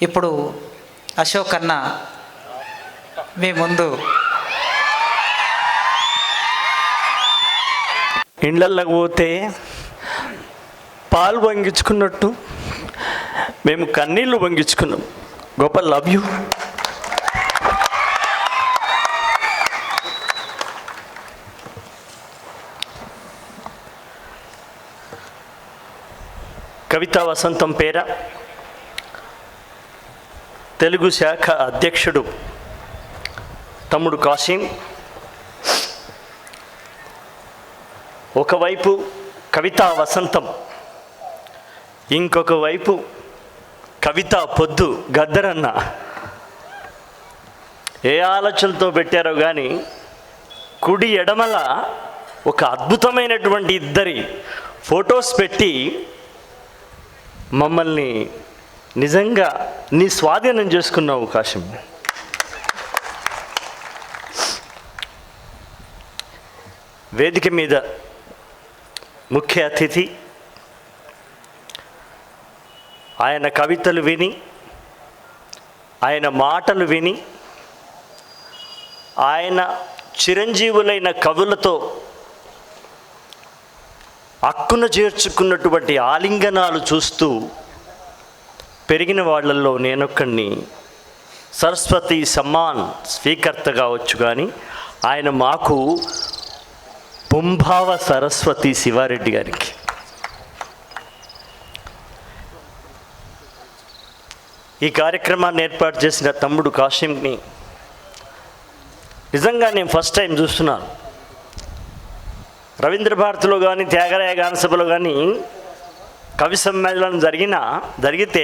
ఇప్పుడు అశోక్ అన్న మీ ముందు ఇండ్లకి పోతే పాలు వంగించుకున్నట్టు మేము కన్నీళ్ళు వంగించుకున్నాం. Gopal, love you. కవితా వసంతం పేర తెలుగు శాఖ అధ్యక్షుడు తమ్ముడు కాసిం, ఒకవైపు కవితా వసంతం, ఇంకొక వైపు కవితా పొద్దు గద్దరన్న. ఏ ఆలోచనతో పెట్టారో కానీ కుడి ఎడమల ఒక అద్భుతమైనటువంటి ఇద్దరి ఫొటోస్ పెట్టి మమ్మల్ని నిజంగా నీ స్వాధీనం చేసుకున్నావు కాశం. వేదిక మీద ముఖ్య అతిథి, ఆయన కవితలు విని, ఆయన మాటలు విని, ఆయన చిరంజీవులైన కవులతో అక్కున చేర్చుకున్నటువంటి ఆలింగనాలు చూస్తూ పెరిగిన వాళ్ళల్లో నేనొక్కడిని. సరస్వతి సమ్మాన్ స్వీకర్త కావచ్చు, కానీ ఆయన మాకు పుంభావ సరస్వతి శివారెడ్డి గారికి. ఈ కార్యక్రమాన్ని ఏర్పాటు చేసిన తమ్ముడు కాశింని నిజంగా నేను ఫస్ట్ టైం చూస్తున్నాను. రవీంద్ర భారతిలో కానీ త్యాగరాయ గాన సభలో కానీ కవి సమ్మేళనం జరిగితే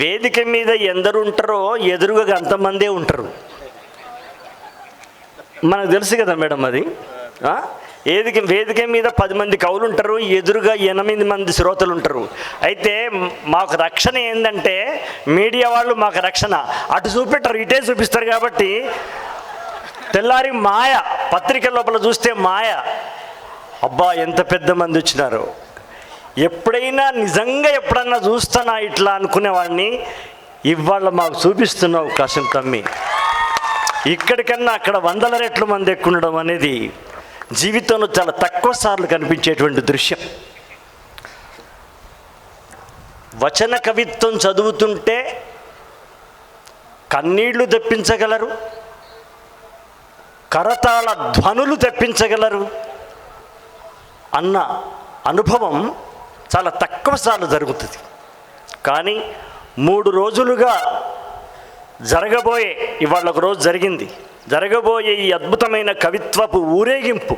వేదిక మీద ఎందరు ఉంటారో ఎదురుగా అంతమందే ఉంటారు. మనకు తెలుసు కదా మేడం అది. వేదిక మీద 10 మంది కవులు ఉంటారు, ఎదురుగా 8 మంది శ్రోతలు ఉంటారు. అయితే మాకు రక్షణ ఏంటంటే మీడియా వాళ్ళు మాకు రక్షణ అటు చూపెట్టరు, ఇటే చూపిస్తారు. కాబట్టి తెల్లారి మాయ, పత్రిక లోపల చూస్తే మాయ, అబ్బా ఎంత పెద్ద మంది వచ్చినారో. ఎప్పుడైనా నిజంగా ఎప్పుడన్నా చూస్తానా ఇట్లా అనుకునేవాడిని. ఇవాళ మాకు చూపిస్తున్నావు కాశం తమ్మి. ఇక్కడికన్నా అక్కడ 100 రెట్ల మంది ఎక్కుండడం అనేది జీవితంలో చాలా తక్కువ సార్లు కనిపించేటువంటి దృశ్యం. వచన కవిత్వం చదువుతుంటే కన్నీళ్లు తెప్పించగలరు, కరతాళ ధ్వనులు తెప్పించగలరు అన్న అనుభవం చాలా తక్కువ సార్లు జరుగుతుంది. కానీ 3 రోజులుగా ఇవాళ ఒక రోజు జరగబోయే ఈ అద్భుతమైన కవిత్వపు ఊరేగింపు,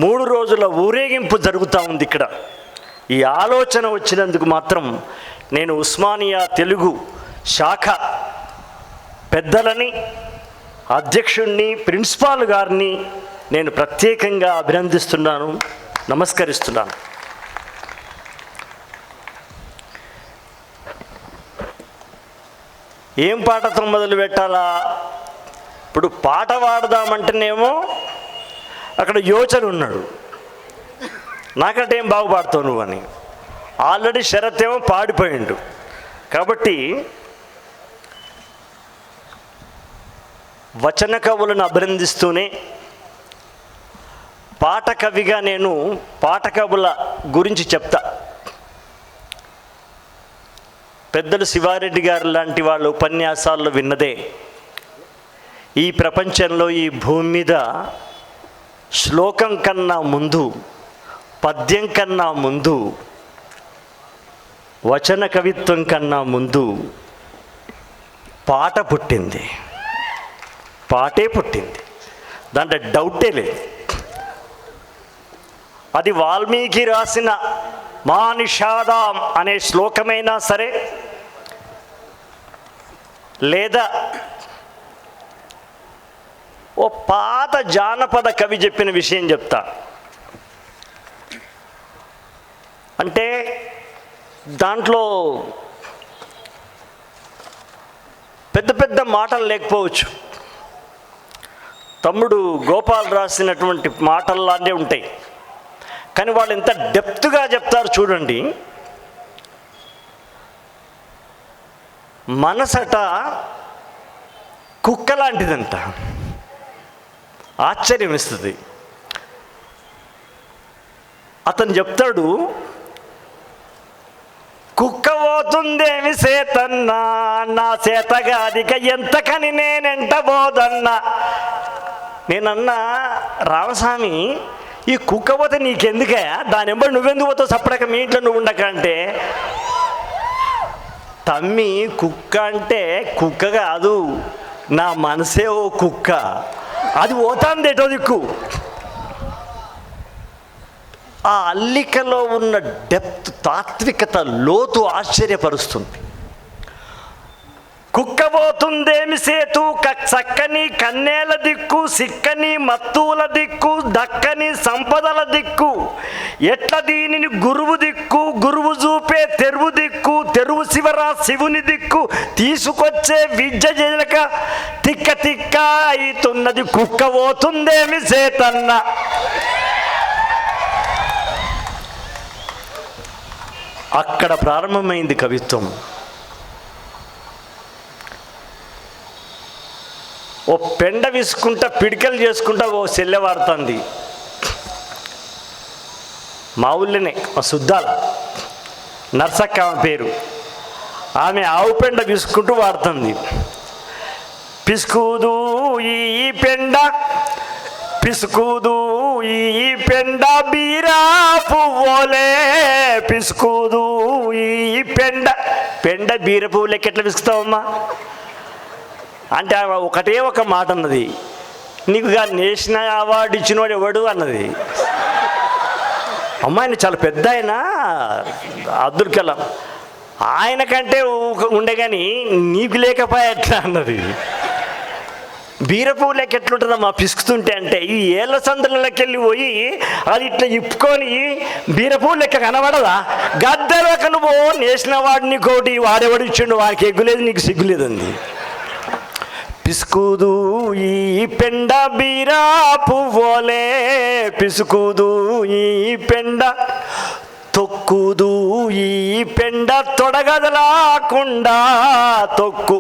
3 రోజుల ఊరేగింపు జరుగుతూ ఉంది ఇక్కడ. ఈ ఆలోచన వచ్చినందుకు మాత్రం నేను ఉస్మానియా తెలుగు శాఖ పెద్దలని, అధ్యక్షుడిని, ప్రిన్సిపాల్ గారిని నేను ప్రత్యేకంగా అభినందిస్తున్నాను, నమస్కరిస్తున్నాను. ఏం పాటతో మొదలు పెట్టాలా? ఇప్పుడు పాట పాడదామంటేనేమో అక్కడ యోచన ఉన్నాడు, నాకంటే ఏం బాగు పాడుతావు నువ్వు అని. ఆల్రెడీ శరత్ ఏమో పాడిపోయిండు. కాబట్టి వచన కవులను అభినందిస్తూనే పాట కవిగా నేను పాట కవుల గురించి చెప్తా. పెద్దలు శివారెడ్డి గారు లాంటి వాళ్ళ ఉపన్యాసాల్లో విన్నదే, ఈ ప్రపంచంలో ఈ భూమి మీద శ్లోకం కన్నా ముందు, పద్యం కన్నా ముందు, వచన కవిత్వం కన్నా ముందు పాట పుట్టింది. పాటే పుట్టింది, దాంట్లో డౌటే లేదు. అది వాల్మీకి రాసిన మా నిషాదం అనే శ్లోకమైనా సరే, లేదా ఓ పాత జానపద కవి చెప్పిన విషయం చెప్తా. అంటే దాంట్లో పెద్ద పెద్ద మాటలు లేకపోవచ్చు, తమ్ముడు గోపాల్ రాసినటువంటి మాటల్లానే ఉంటాయి. కానీ వాళ్ళు ఎంత డెప్త్గా చెప్తారు చూడండి. మనసట కుక్క లాంటిదంట. ఆశ్చర్యం ఇస్తుంది. అతను చెప్తాడు, కుక్క పోతుందేమి సేతన్నా, నా సేతగాదిక ఎంతకని నేనెంట బోదన్నా. నేనన్నా, రామస్వామి ఈ కుక్క పోతే నీకెందుకయా, దాని ఎంబడి నువ్వెందుకు పోతావు, సపడక మీ ఇంట్లో నువ్వు ఉండక అంటే, తమ్మి కుక్క అంటే కుక్క కాదు, నా మనసే ఓ కుక్క, అది పోతాంది ఎటో దిక్కు. ఆ అల్లికలో ఉన్న డెప్త్, తాత్వికత, లోతు ఆశ్చర్యపరుస్తుంది. కుక్క పోతుందేమి సేతు, చక్కని కన్నేల దిక్కు, సిక్కని మత్తుల దిక్కు, దక్కని సంపదల దిక్కు, ఎట్ల దీనిని గురువు దిక్కు, గురువు చూపే తెరువు దిక్కు, తెరువు శివరా శివుని దిక్కు, తీసుకొచ్చే విద్య జలక తిక్క తిక్క అవుతున్నది, కుక్క పోతుందేమి సేతన్న. అక్కడ ప్రారంభమైంది కవిత్వం. ఓ పెండ విసుకుంటా పిడికలు చేసుకుంటా ఓ సెల్లె వాడుతుంది. మా ఊళ్ళోనే మా సుద్దాల నర్సక్క ఆమె పేరు. ఆమె ఆవు పెండ విసుకుంటూ వాడుతుంది. పిసుకుదు ఈ పెండ, పిసుకుదు ఈ పెండ బీరా పువ్వులే, పిసుకుదు ఈ పెండ. పెండ బీర పువ్వు లెక్క ఎట్లా పిసుకుతావమ్మా అంటే ఒకటే ఒక మాట అన్నది, నీకు నేషనల్ అవార్డు ఇచ్చినవాడు ఎవడు అన్నది. అమ్మాయిని చాలా పెద్ద ఆయన అబ్దుల్ కలాం, ఆయన కంటే ఉండే కానీ నీకు లేకపోయా ఎట్లా అన్నది. బీరపువ్వు లెక్క ఎట్లుంటుందమ్మా పిసుకుతుంటే అంటే, ఈ ఏళ్ళ సందులకి వెళ్ళి పోయి అది ఇట్లా ఇప్పుకొని బీరపువ్వు లెక్క కనబడదా. గద్దెలకు నువ్వు నేషనల్ అవార్డు నీకు ఒకటి వాడెవడు ఇచ్చిండు, వాడికి ఎగ్గులేదు నీకు సిగ్గులేదండి. పిసుకుదు ఈ పెండ బీరా పువ్వులే, పిసుకుదు ఈ పెండ, తొక్కుదు ఈ పెండ తొడగదలాకుండా, తొక్కు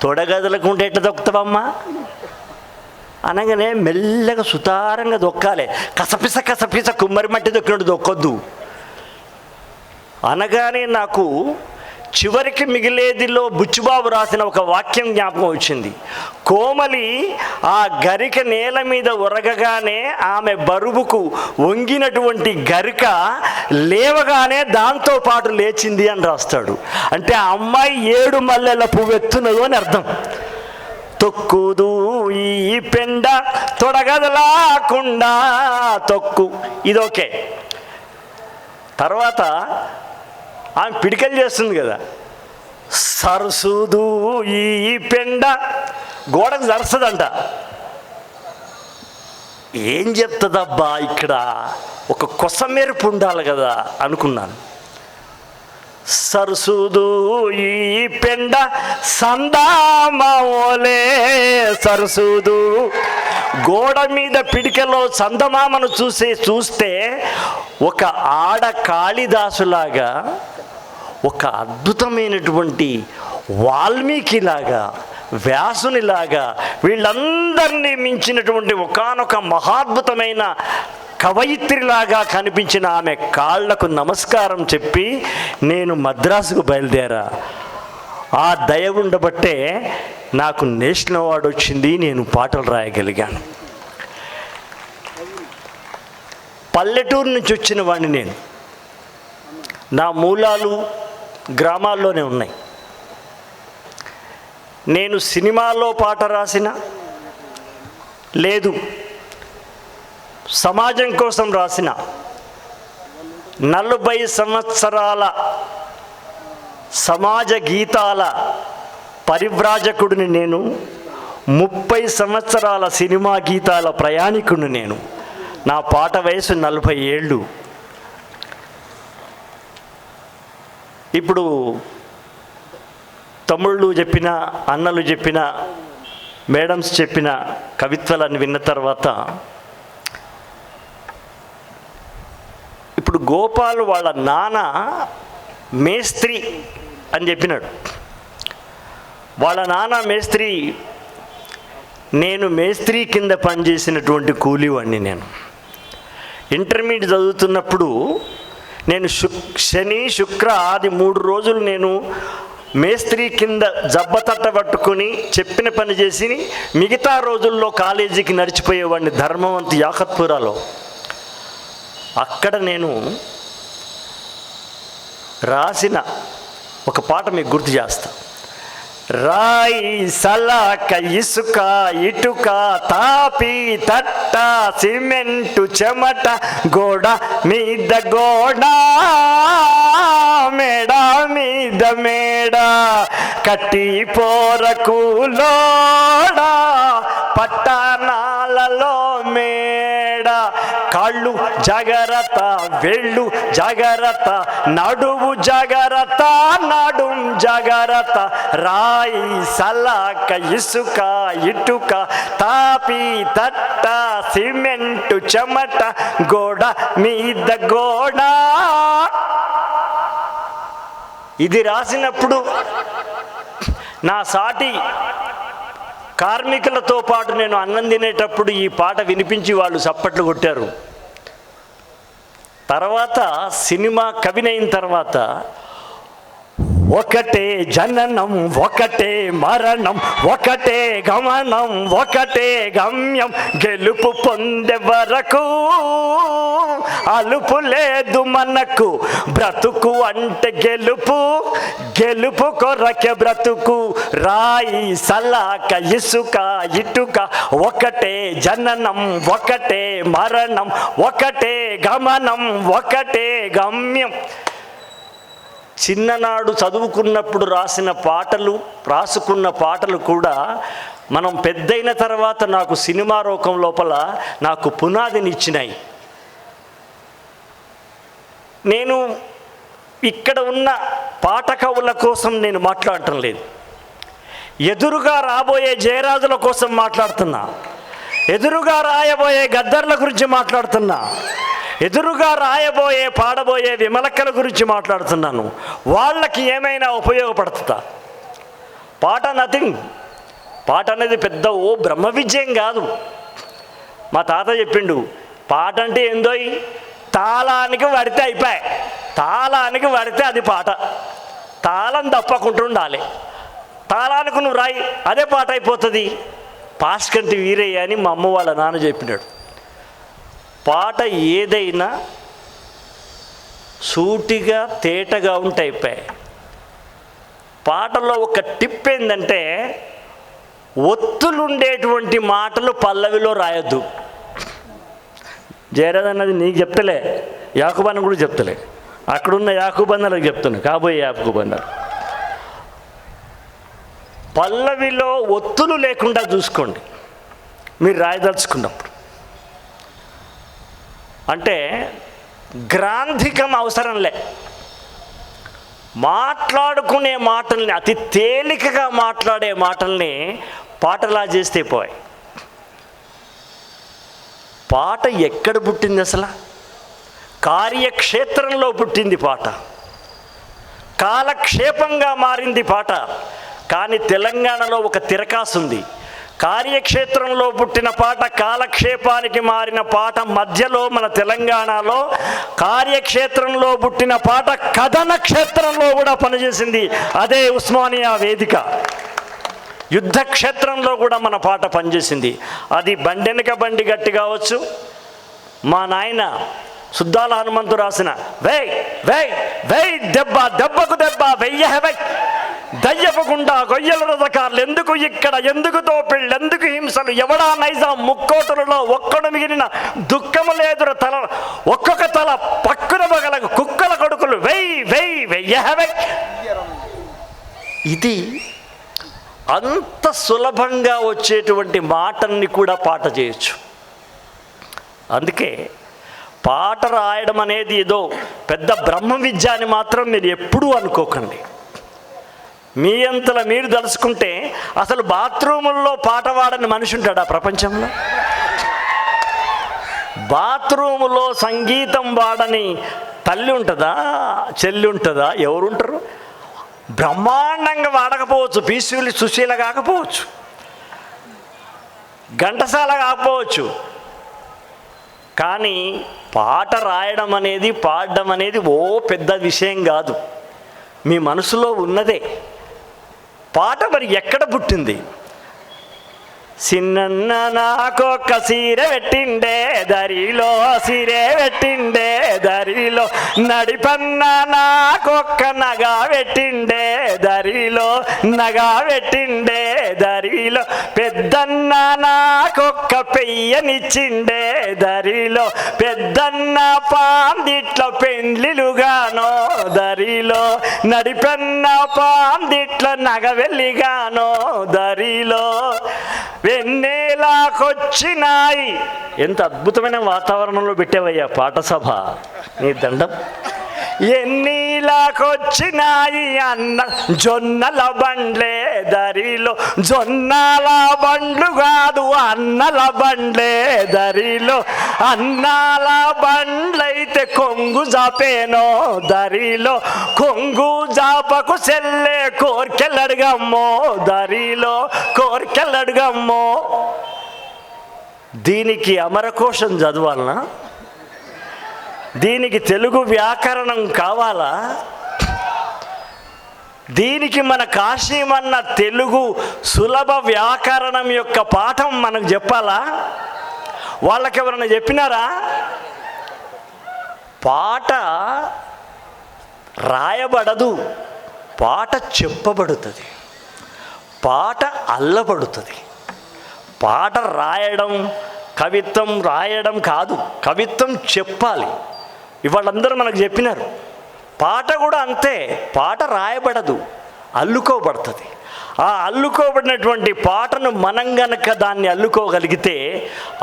తొడగదలకుండా ఎట్లా తొక్కుతావమ్మా అనగానే మెల్లగా సుతారంగా దొక్కాలి. కసపిస కసపిస కుమ్మరి మట్టి దొక్కినట్టు దొక్కొద్దు అనగానే నాకు చివరికి మిగిలేదిలో బుచ్చుబాబు రాసిన ఒక వాక్యం జ్ఞాపకం వచ్చింది. కోమలి ఆ గరిక నేల మీద ఒరగగానే ఆమె బరువుకు వంగినటువంటి గరిక లేవగానే దాంతో పాటు లేచింది అని రాస్తాడు. అంటే ఆ అమ్మాయి 7 మల్లెల పువ్వెత్తునదు అని అర్థం. తొక్కుదు ఈ పెండ తొడగదలాకుండా తొక్కు, ఇదోకే. తర్వాత ఆమె పిడికలు చేస్తుంది కదా, సరసుదు ఈ పెండ, గోడకు జరుస్తుందంట. ఏం చెప్తుందబ్బా ఇక్కడ, ఒక కొసమెరుపు ఉండాలి కదా అనుకున్నాను. సరసుదు ఈ పెండ సందామావోలే, సరసుదు గోడ మీద పిడికలో సందమామను చూస్తే ఒక ఆడ కాళిదాసులాగా, ఒక అద్భుతమైనటువంటి వాల్మీకిలాగా, వ్యాసునిలాగా, వీళ్ళందరినీ మించినటువంటి ఒకానొక మహాద్భుతమైన కవయిత్రిలాగా కనిపించిన ఆమె కాళ్లకు నమస్కారం చెప్పి నేను మద్రాసుకు బయలుదేరా. ఆ దయ ఉండబట్టే నాకు నేషనల్ అవార్డు వచ్చింది, నేను పాటలు రాయగలిగాను. పల్లెటూరు నుంచి వచ్చిన వాడిని నేను. నా మూలాలు గ్రామాల్లోనే ఉన్నాయి. నేను సినిమాలో పాట రాసిన లేదు, సమాజం కోసం రాసిన 40 సంవత్సరాల సమాజ గీతాల పరివ్రాజకుడిని నేను, 30 సంవత్సరాల సినిమా గీతాల ప్రయాణికుడిని నేను. నా పాట వయసు 40 ఏళ్ళు. ఇప్పుడు తమ్ముళ్ళు చెప్పిన, అన్నలు చెప్పిన, మేడమ్స్ చెప్పిన కవిత్వాలను విన్న తర్వాత ఇప్పుడు గోపాల్ వాళ్ళ నాన్న మేస్త్రి అని చెప్పినాడు. వాళ్ళ నాన్న మేస్త్రి, నేను మేస్త్రి కింద పనిచేసినటువంటి కూలీవాడిని. నేను ఇంటర్మీడియట్ చదువుతున్నప్పుడు నేను శని శుక్ర ఆది 3 రోజులు నేను మేస్త్రి కింద జబ్బతట్ట పట్టుకొని చెప్పిన పని చేసి మిగతా రోజుల్లో కాలేజీకి నడిచిపోయేవాడిని ధర్మవంతి యాకత్పురాలో. అక్కడ నేను రాసిన ఒక పాట మీకు గుర్తు చేస్తా. రాయి సలాక ఇసుక ఇటుక తాపి తట్ట సిమెంటు చెమట గోడ మీద గోడ మేడ మీద మేడ కట్టి పోరకు లోడ పట్టణాలలో మేడ కాళ్ళు జాగ్రత్త వెళ్ళు జాగ్రత్త నడువు జాగ్రత్త నడుం జాగ్రత్త రాయి సలాక ఇసుక ఇటుక తాపి తట్ట సిమెంటు చెమట గోడ మీద గోడ. ఇది రాసినప్పుడు నా సాటి కార్మికులతో పాటు నేను అన్నం తినేటప్పుడు ఈ పాట వినిపించి వాళ్ళు చప్పట్లు కొట్టారు. తర్వాత సినిమా కవినైన తర్వాత ఒకటే జననం ఒకటే మరణం ఒకటే గమనం ఒకటే గమ్యం గెలుపు పొందే వరకు అలుపు లేదు మనకు బ్రతుకు అంటే గెలుపు గెలుపు కొరకే బ్రతుకు రాయి సలాక ఇసుక ఇటుక ఒకటే జననం ఒకటే మరణం ఒకటే గమనం ఒకటే గమ్యం. చిన్ననాడు చదువుకున్నప్పుడు రాసుకున్న పాటలు కూడా మనం పెద్దయిన తర్వాత నాకు సినిమా రూపం లోపల నాకు పునాదినిచ్చినాయి. నేను ఇక్కడ ఉన్న పాఠకవుల కోసం నేను మాట్లాడటం లేదు, ఎదురుగా రాబోయే జయరాజుల కోసం మాట్లాడుతున్నా, ఎదురుగా రాయబోయే గద్దర్ల గురించి మాట్లాడుతున్నా, ఎదురుగా రాయబోయే పాడబోయే విమలక్కల గురించి మాట్లాడుతున్నాను. వాళ్ళకి ఏమైనా ఉపయోగపడుతుందా? పాట నథింగ్. పాట అనేది పెద్ద బ్రహ్మ విజయం కాదు. మా తాత చెప్పిండు, పాట అంటే ఏందోయ్, తాళానికి పడితే అయిపోయి, తాళానికి పడితే అది పాట, తాళం తప్పకుండా ఉండాలి, తాళానికి నువ్వు రాయి అదే పాట అయిపోతుంది. పాస్కంటి వీరయ్య అని మా అమ్మ వాళ్ళ నాన్న చెప్పినాడు. పాట ఏదైనా సూటిగా తేటగా ఉంటే అయిపోయాయి. పాటలో ఒక టిప్ ఏంటంటే ఒత్తులుండేటువంటి మాటలు పల్లవిలో రాయొద్దు. జయరాజ్ అన్నది నీకు చెప్తలే, యాకుబన్న కూడా చెప్తలే, అక్కడున్న యాకుబన్నలకు చెప్తున్నా, కాబోయే యాకుబన్నలు. పల్లవిలో ఒత్తులు లేకుండా చూసుకోండి మీరు రాయదలుచుకున్నప్పుడు. అంటే గ్రాంధికం అవసరంలే, మాట్లాడుకునే మాటల్ని అతి తేలికగా మాట్లాడే మాటల్ని పాటలా చేస్తే పోయి. పాట ఎక్కడ పుట్టింది? అసలు కార్యక్షేత్రంలో పుట్టింది పాట, కాలక్షేపంగా మారింది పాట. కానీ తెలంగాణలో ఒక తిరకాసు ఉంది. కార్యక్షేత్రంలో పుట్టిన పాట కాలక్షేపానికి మారిన పాట. మధ్యలో మన తెలంగాణలో కార్యక్షేత్రంలో పుట్టిన పాట కథన క్షేత్రంలో కూడా పనిచేసింది. అదే ఉస్మానియా వేదిక. యుద్ధ క్షేత్రంలో కూడా మన పాట పనిచేసింది. అది బండెనక బండి గట్టి కావచ్చు, మా నాయన సుద్దాల హనుమంతు రాసిన వేయ్ వేయ్ వేయ్ దెబ్బ దెబ్బకు దెబ్బ వెయ్య వెయ్ దయ్యపకుండా గొయ్యల రథకారులు ఎందుకు ఇక్కడ, ఎందుకు దోపిళ్ళు, ఎందుకు హింసలు, ఎవడా నైజాం ముక్కోటులలో ఒక్కడు మిగిలిన దుఃఖము లేదుర తల ఒక్కొక్క తల పక్కున బగలకు కుక్కల కొడుకులు వెయ్యి వెయ్యి వెయ్య వెయ్. ఇది అంత సులభంగా వచ్చేటువంటి మాటల్ని కూడా పాట చేయొచ్చు. అందుకే పాట రాయడం అనేది ఏదో పెద్ద బ్రహ్మ విద్య అని మాత్రం మీరు ఎప్పుడూ అనుకోకండి. మీ అంతలా మీరు తలుచుకుంటే అసలు బాత్రూముల్లో పాట పాడని మనిషి ఉంటాడా ప్రపంచంలో? బాత్రూములో సంగీతం పాడని తల్లి ఉంటుందా, చెల్లి ఉంటుందా, ఎవరుంటారు? బ్రహ్మాండంగా వాడకపోవచ్చు, పీసులు సుశీల కాకపోవచ్చు, ఘంటసాల కాకపోవచ్చు, కానీ పాట రాయడం అనేది, పాడడం అనేది ఓ పెద్ద విషయం కాదు. మీ మనసులో ఉన్నదే. పాట మరి ఎక్కడ పుట్టింది? సిన్నన్న నాకొక్క సీరె పెట్టిండే దరిలో, సీరె పెట్టిండే దరిలో, నడిపన్న నాకొక్క నగా పెట్టిండే దరిలో, నగా పెట్టిండే దరిలో, పెద్దన్న నాకొక్క పెయ్యనిచ్చిండే దరిలో, పెద్దన్న పాందిట్ల పెండ్లిలుగానో దరిలో, నడిపన్న పాందిట్ల నగ వెళ్ళిగానో దరిలో, వెన్నెలాకొచ్చినాయి. ఎంత అద్భుతమైన వాతావరణంలో పెట్టావయ్యా పాట సభ, నీ దండం. ఎన్నీలాకొచ్చినాయి అన్న జొన్నల బండ్లే దరిలో, జొన్నల బండ్లు కాదు అన్నల బండ్లే దరిలో, అన్నాల బండ్లైతే కొంగు జాపేనో దరిలో, కొంగు జాపకు సెల్లే కోర్కెళ్ళడుగమ్మో దరిలో, కోర్కెళ్ళడుగమ్మో. దీనికి అమరకోశం చదవాలనా? దీనికి తెలుగు వ్యాకరణం కావాలా? దీనికి మన కాశీమన్న తెలుగు సులభ వ్యాకరణం యొక్క పాఠం మనకు చెప్పాలా? వాళ్ళకెవరైనా చెప్పినారా? పాట రాయబడదు, పాట చెప్పబడుతుంది, పాట అల్లబడుతుంది. పాట రాయడం, కవిత్వం రాయడం కాదు, కవిత్వం చెప్పాలి. ఇవాళందరూ మనకు చెప్పినారు. పాట కూడా అంతే, పాట రాయబడదు, అల్లుకోబడుతుంది. ఆ అల్లుకోబడినటువంటి పాటను మనం గనక దాన్ని అల్లుకోగలిగితే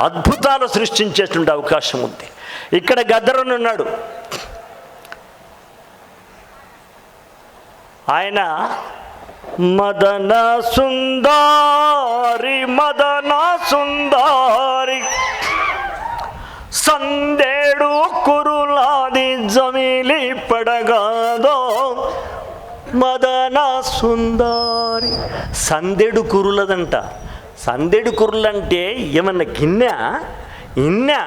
అద్భుతాలు సృష్టించేటువంటి అవకాశం ఉంది. ఇక్కడ గద్దరనున్నాడు, ఆయన మదన సుందారి, మదన సుందారి, సందేడు కురులాది జమిలి పడగాదో మదన సుందారి. సందేడు కురులదంట. సందేడు కురులంటే ఏమన్నా గిన్నె ఇన్నె?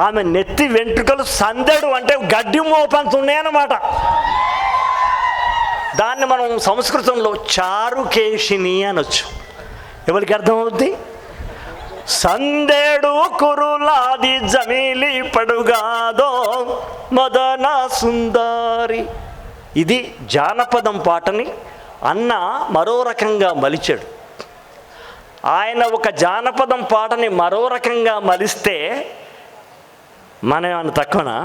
ఆమె నెత్తి వెంట్రుకలు సందేడు అంటే గడ్డి మోపంత ఉన్నాయన్నమాట. దాన్ని మనం సంస్కృతంలో చారుకేశిని అనొచ్చు. ఎవరికి అర్థమవుద్ది? సందేడు కురులాది జమిలి పడుగాదో మదన సుందారి. ఇది జానపదం పాటని అన్న మరో రకంగా మలిచాడు. ఆయన ఒక జానపదం పాటని మరో రకంగా మలిస్తే మనం ఏమన్నా తక్కువనా?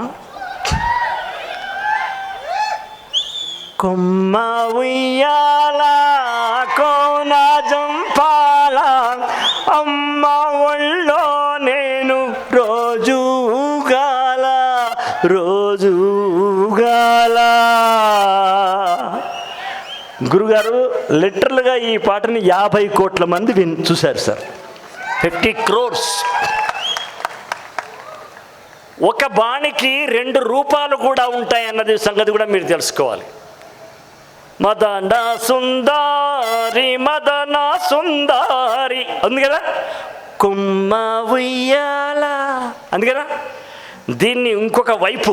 కొమ్మ ఉయ్యాల కోన జంపాల అమ్మ ఒళ్ళో నేను రోజుగాల రోజుగాల. గురుగారు లిటరల్గా ఈ పాటని 50 కోట్ల మంది చూశారు సార్. 50 crores. ఒక బాణికి 2 రూపాలు కూడా ఉంటాయన్నది సంగతి కూడా మీరు తెలుసుకోవాలి. మదన సుందారి, మదన సుందారి అంది కదా, కొమ్మ ఉయ్యాల అంది కదా. దీన్ని ఇంకొక వైపు,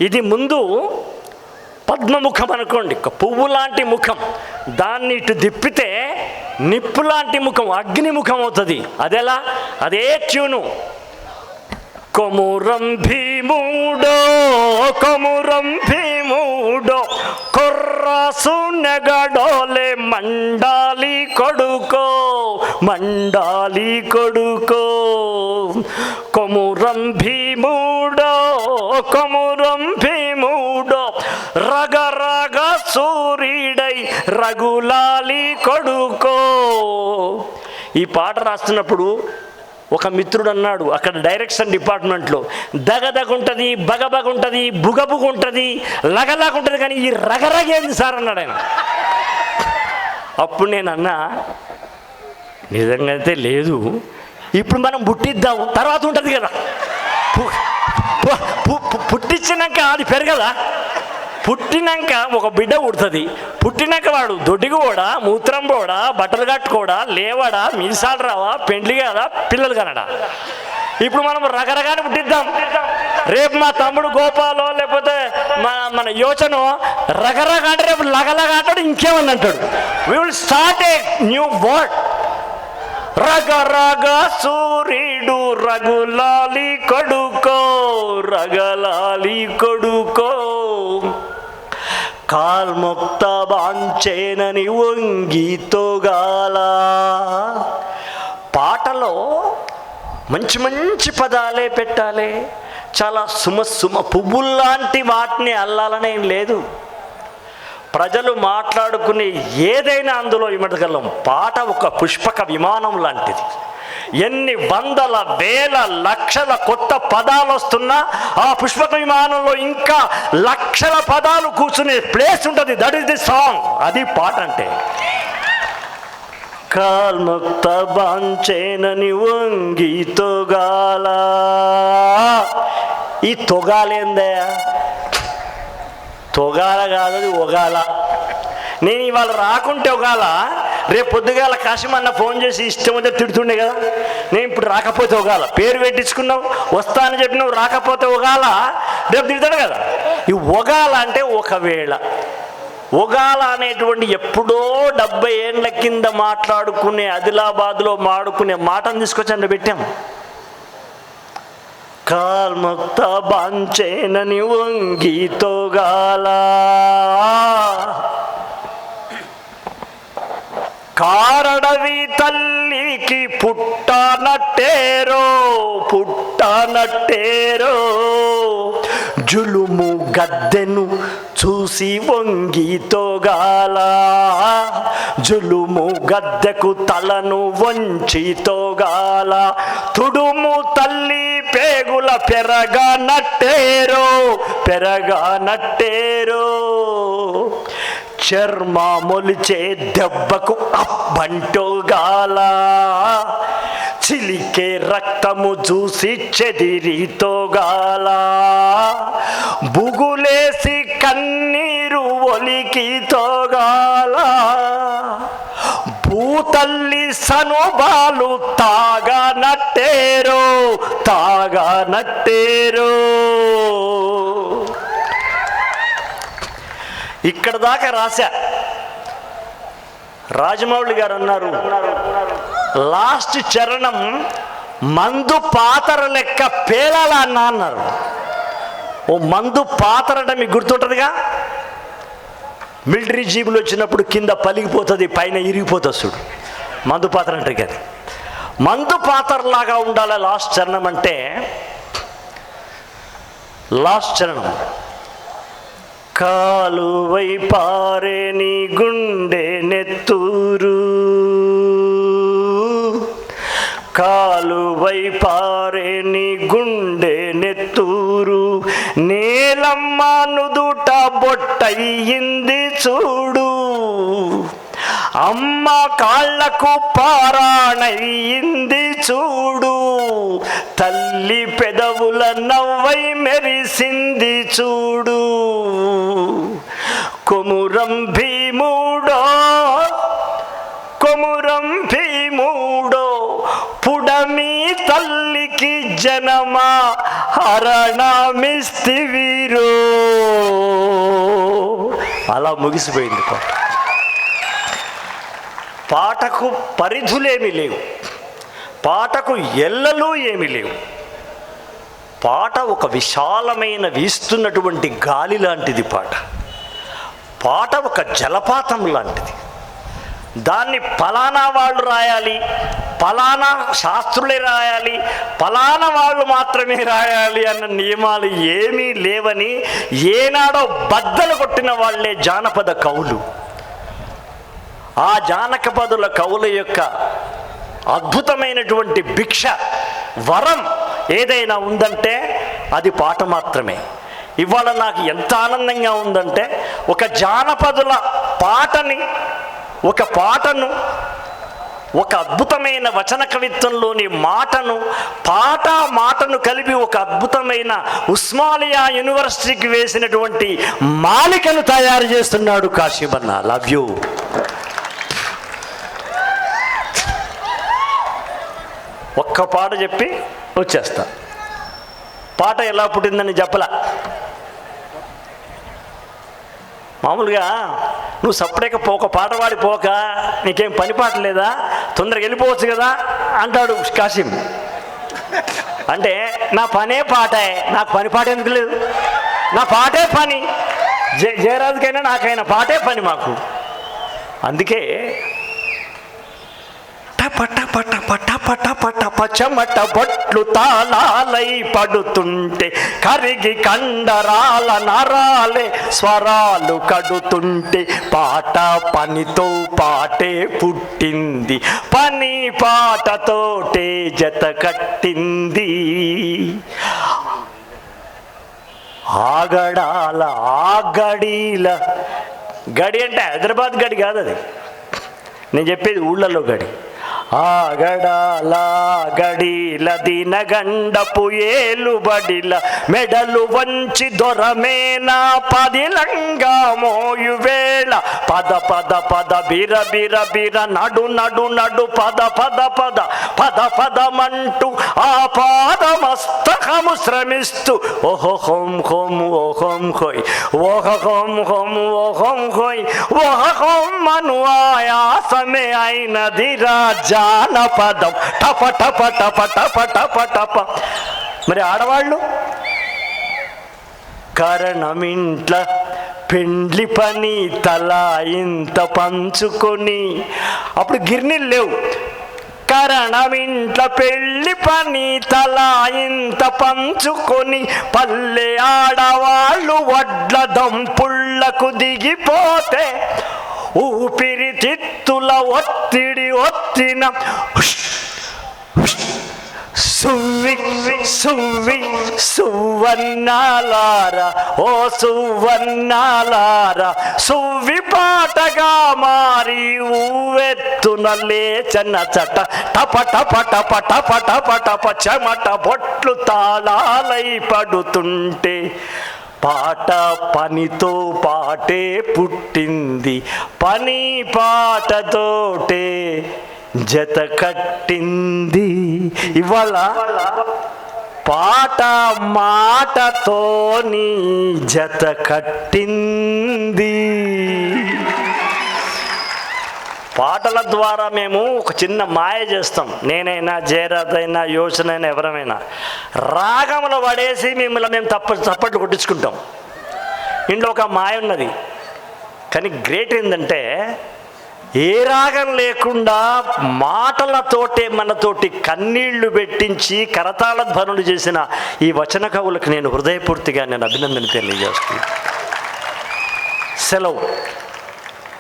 ఇది ముందు పద్మముఖం అనుకోండి, పువ్వు లాంటి ముఖం, దాన్ని ఇటు దిప్పితే నిప్పు లాంటి ముఖం, అగ్నిముఖం అవుతుంది. అదెలా? అదే ట్యూను. కొమురం భీముడో, కొమురం భీముడో, కొర్రాసు నెగడోలే మండాలి కొడుకో, మండాలి కొడుకో. కొమురం భీముడో, కొమురం భీముడో, రగరగ సూర్యుడై రఘులాలి కొడుకో. ఈ పాట రాస్తున్నప్పుడు ఒక మిత్రుడు అన్నాడు, అక్కడ డైరెక్షన్ డిపార్ట్మెంట్లో దగదగుంటుంది, బగబగుంటుంది, బుగబుగుంటుంది, లగలాగుంటుంది, కానీ ఈ రగరగేంది సార్ అన్నాడు ఆయన. అప్పుడు నేను అన్నా, నిజంగా అయితే లేదు, ఇప్పుడు మనం పుట్టిద్దాం, తర్వాత ఉంటుంది కదా, పుట్టించినాక అది పెరగదా? పుట్టినాక ఒక బిడ్డ పుడుతుంది. పుట్టినాక వాడు దొడ్డికి పోడా, మూత్రం పోడా, బట్టలు కట్టుకోడా, లేవడా, మీసాలు రావా, పెండ్లి కాదా, పిల్లలు కనడా. ఇప్పుడు మనం రకరకాలు పుట్టిద్దాం. రేపు మా తమ్ముడు గోపాలో లేకపోతే మన యోచనో రకరకాల అంటే రేపు లగలగా అంటాడు, ఇంకేమని అంటాడు. We will start a new word. రగ రగ సూర్యుడు రఘులాలి కొడుకో, రగలాలి కొడుకో, కాల్ముక్త బాంచేనని వంగితోగాల. పాటలో మంచి మంచి పదాలే పెట్టాలి. చాలా సుమ పువ్వుల్లాంటి వాటిని అల్లాలనేం లేదు. ప్రజలు మాట్లాడుకునే ఏదైనా అందులో ఇమడగలం. పాట ఒక పుష్పక విమానం లాంటిది. ఎన్ని వందల వేల లక్షల కొత్త పదాలు వస్తున్నా ఆ పుష్పక విమానంలో ఇంకా లక్షల పదాలు కూర్చునే ప్లేస్ ఉంటుంది. That is the song. అది పాట అంటే. కాల్ముక్త బాంచేనని వంగితోగాల. ఈ తొగాలేందయ్యా? తొగాల కాదు, అది ఒగాల. నేను ఇవాళ రాకుంటే ఒగాల, రేపు పొద్దుగాల కాశీమన్న ఫోన్ చేసి ఇష్టం వచ్చే తిడుతుండే కదా. నేను ఇప్పుడు రాకపోతే ఒగాల. పేరు పెట్టించుకున్నావు, వస్తా అని చెప్పినావు, రాకపోతే ఒగాల, రేపు తిడతాడు కదా. ఈ ఒగాల అంటే ఒకవేళ. ఒగాల అనేటువంటి ఎప్పుడో 70 ఏళ్ళ కింద మాట్లాడుకునే, ఆదిలాబాద్లో మాడుకునే మాటను తీసుకొచ్చి అందులో పెట్టాం. కాల్ముక్త బాంచేనని వంగితోగాల. కారడవి తల్లికి పుట్టనట్టేరో, పుట్టనట్టేరో, జులుము గద్దెను చూసి వంగితోగాల. జులుము గద్దెకు తలను వంచితోగాల. తుడుము తల్లి పేగుల పెరగనట్టేరో, పెరగనట్టేరో, చర్మ మొలిచే దెబ్బకు అబ్బంటోగాల. చిలికే రక్తము చూసి చెదిరితోగాల. బుగులేసి కన్నీరు ఒలికితోగాల. భూతల్లి సనుబాలు తాగనట్టేరో, తాగనట్టేరో. ఇక్కడ దాకా రాశా. రాజమౌళి గారు అన్నారు, లాస్ట్ చరణం మందు పాతర లెక్క పేలాల అన్నా అన్నారు. ఓ మందు పాతరట మీకు గుర్తుంటుందిగా. మిలిటరీ జీబులు వచ్చినప్పుడు కింద పలిగిపోతుంది, పైన ఇరిగిపోతుంది చూడు, మందు పాత్ర అంటే కదా. మందు పాత్రలాగా ఉండాలి లాస్ట్ చరణం అంటే. లాస్ట్ చరణం కాలువై పారే నీ గుండె నెత్తూరు, కాలువై పారే నీ గుండె నెత్తూరు, నేలమ్మ నుదుట బొట్టయింది చూడు, అమ్మ కాళ్లకు పారాణయింది చూడు, తల్లి పెదవుల నవ్వై మెరిసింది చూడు, కొమురం భీముడో, కొమురం భీముడో, పుడమి తల్లికి జనమా హరణమిస్తివీరో. అలా ముగిసిపోయింది పాట. పాటకు పరిధులేమీ లేవు, పాటకు ఎల్లలు ఏమీ లేవు. పాట ఒక విశాలమైన వీస్తున్నటువంటి గాలి లాంటిది. పాట ఒక జలపాతం లాంటిది. దాన్ని ఫలానా వాళ్ళు రాయాలి, ఫలానా శాస్త్రులే రాయాలి, ఫలానా వాళ్ళు మాత్రమే రాయాలి అన్న నియమాలు ఏమీ లేవని ఏనాడో బద్దలు కొట్టిన వాళ్ళే జానపద కవులు. ఆ జానపదుల కవుల యొక్క అద్భుతమైనటువంటి భిక్ష, వరం ఏదైనా ఉందంటే అది పాట మాత్రమే. ఇవాళ నాకు ఎంత ఆనందంగా ఉందంటే, ఒక జానపదుల పాటని, ఒక పాటను ఒక అద్భుతమైన వచన కవిత్వంలోని మాటను కలిపి ఒక అద్భుతమైన ఉస్మానియా యూనివర్సిటీకి వేసినటువంటి మాలికను తయారు చేస్తున్నాడు కాశీం అన్న. Love you. ఒక్క పాట చెప్పి వచ్చేస్తా. పాట ఎలా పుట్టిందని చెప్పలా. మామూలుగా నువ్వు సపరేక పోక పాట పాడిపోక నీకేం పని పాట లేదా, తొందరగా వెళ్ళిపోవచ్చు కదా అంటాడు కాశీం. అంటే నా పనే పాటే, నాకు పని పాట ఎందుకు లేదు, నా పాటే పని. జయరాజుకైనా నాకైనా పాటే పని మాకు. అందుకే చెమట బొట్లు తాళాలై పడుతుంటే కరిగి కండరాల నరాలే స్వరాలు కడుతుంటే పాట పనితో పాటే పుట్టింది, పని పాటతోటే జత కట్టింది. ఆగడాల ఆగడీల గడి అంటే హైదరాబాద్ గడి కాదు అది, నేను చెప్పేది ఊళ్ళలో గడి. ఆగడాల గడిల దినగండపు ఏలుబడిల మెడలు వంచి దొరమేనా పదిలంగా మోయు వేళ పద పద పద బిర బిర బిర నడు నడు నడు పద పద పద పద పదమంటూ ఆ పాదమస్తకము శ్రమిస్తూ ఓహో హోం హోం ఓహోం హోయ్ ఓహ హోం హోం ఓహోం హోయ్ ఓహ హోం మను ఆయాసమే అయినది రాజా జానపదం టప టప టప టప టప టప. మరి ఆడవాళ్ళు కరణమింట్ల పెండ్లి పని తలా ఇంత పంచుకొని, అప్పుడు గిర్నీలు లేవు. కరణమింట్ల పెళ్లి పని తలా ఇంత పంచుకొని పల్లె ఆడవాళ్ళు వడ్ల దంపుళ్లకు దిగిపోతే ఊపిరితిత్తుల ఒత్తిడి ఒత్తిన సువ్వి సువ్వి సువన్నాలారా ఓ సువన్నాలారా సువ్వి పాటగా మారి ఊవెత్తున లేచన చట టప టప టప టప టప టప చెమట బొట్లు తాళాలై పడుతుంటే పాట పనితో పాటే పుట్టింది, పని పాటతోటే జత కట్టింది. ఇవాళ పాట మాటతోని జత కట్టింది. పాటల ద్వారా మేము ఒక చిన్న మాయ చేస్తాం. నేనైనా జయరాజ్ అయినా యోచన అయినా ఎవరమైనా రాగములు పడేసి మిమ్మల్ని మేము చప్పట్లు కొట్టించుకుంటాం. ఇంట్లో ఒక మాయ ఉన్నది. కానీ గ్రేట్ ఏంటంటే ఏ రాగం లేకుండా మాటలతోటే మనతోటి కన్నీళ్లు పెట్టించి కరతాళ ధ్వనులు చేసిన ఈ వచన కవులకు నేను హృదయపూర్తిగా అభినందన తెలియజేస్తున్నాను. సెలవు.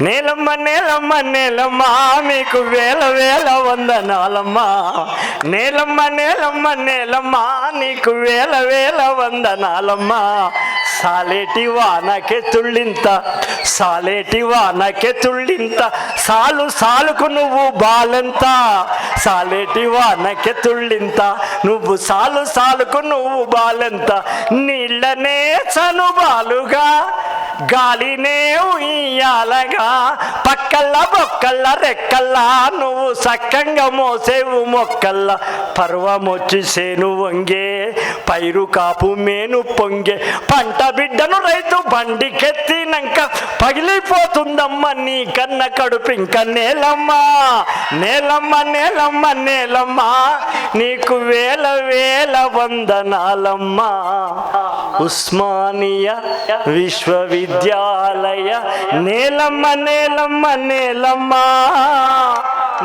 నేలమ్మ నేలమ్మ నేలమ్మ మీకు వేల వేల వందనాలమ్మ. నేలమ్మ నేలమ్మ నేలమ్మ నీకు వేల వేల వందనాలమ్మ. సాలేటి వానకే తుళ్ళింత సాలేటి వానకే తుళ్ళింత సాలు సాలుకు నువ్వు బాలెంత. సాలేటి వానకే తుళ్ళింత నువ్వు సాలు సాలుకు నువ్వు బాలెంత. నీళ్ళనే చనుబాలుగా గాలినే ఉయ్యాలగా పక్కల్లా బొక్కల్లా రెక్కల్లా నువ్వు సక్కంగా మోసేవు మొక్కల్లా. పర్వమొచ్చేసేను వంగే పైరు కాపు మేను పొంగే పంట బిడ్డను రైతు బండికెత్తినాక పగిలిపోతుందమ్మ నీ కన్న కడుపు. ఇంక నేలమ్మ నేలమ్మ నేలమ్మ నేలమ్మ నీకు వేల వేల వందనాలమ్మ. ఉస్మానియా విశ్వవిద్యాలయ నేలమ్మ నేలమ్మ నేలమ్మ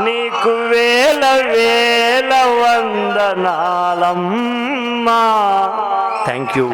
నీకు వేల వేల వందనాలమ్మ. Thank you.